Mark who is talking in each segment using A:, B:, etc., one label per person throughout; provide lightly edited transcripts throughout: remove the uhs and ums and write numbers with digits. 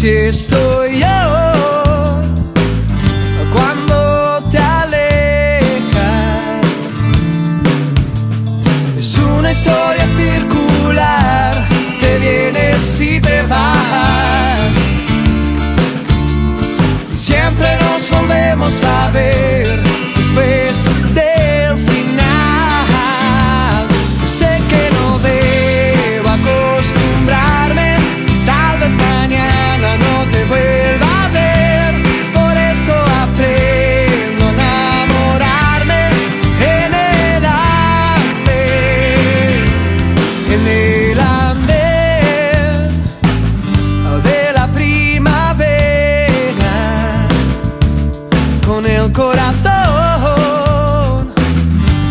A: así estoy yo cuando te alejas. Es una historia circular, te vienes y te vas. Y siempre nos volvemos a ver después del final. Sé que no debo acostumbrarme, tal vez mañana no te vuelva a ver. Por eso aprendo a enamorarme en el andén, en el andén de la primavera, con el corazón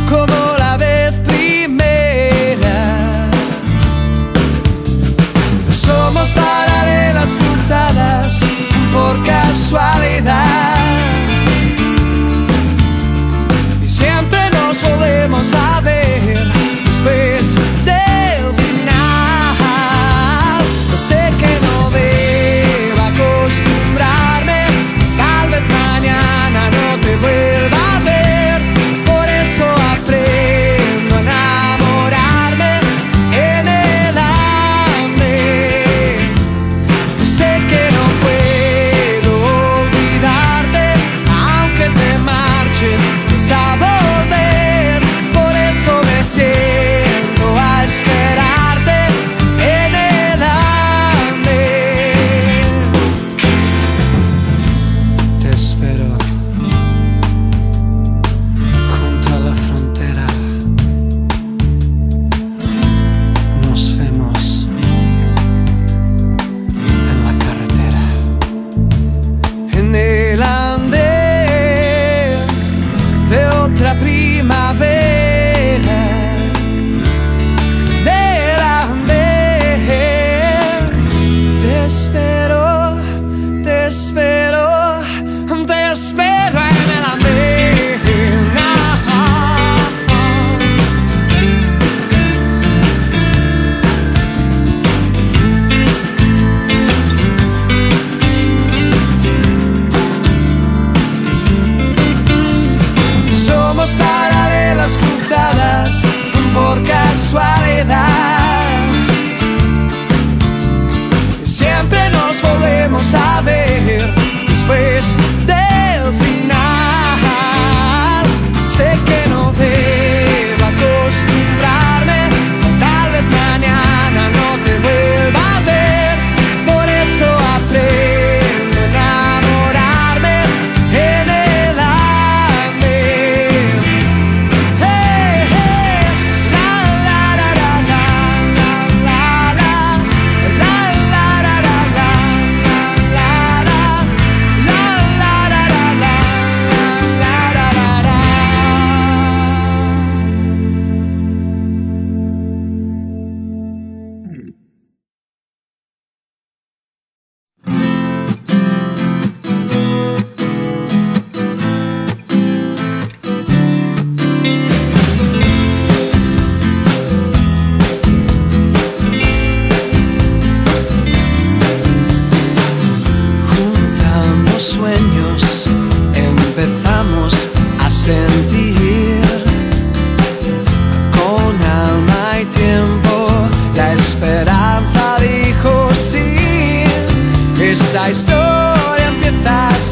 A: como la vez primera. Somos paralelas cruzadas por casualidad, y siempre nos volvemos a ver después del final. Sé que no debo acostumbrarme, tal vez mañana no te vuelva a ver. Por eso aprendo a enamorarme en el andén. Sé que no puedo olvidarte, aunque te marches, vas a volver. Por eso me siento a esperarte en el andén. Te espero junto a la frontera. Nos vemos en la carretera, en el andén de otra primavera, del andén. Te espero, te espero, te espero en el andén. Somos paralelas cruzadas por casualidad, siempre nos volvemos a ver después del final. Sé que no debo acostumbrarme, tal vez mañana no te vuelva a ver. Por eso aprendo a enamorarme en el andén. Hey, hey, la la la la la la la la la la la la la la la Juntando sueños empezamos a sentir, con alma y tiempo la esperanza dijo sí. Esta historia empieza así.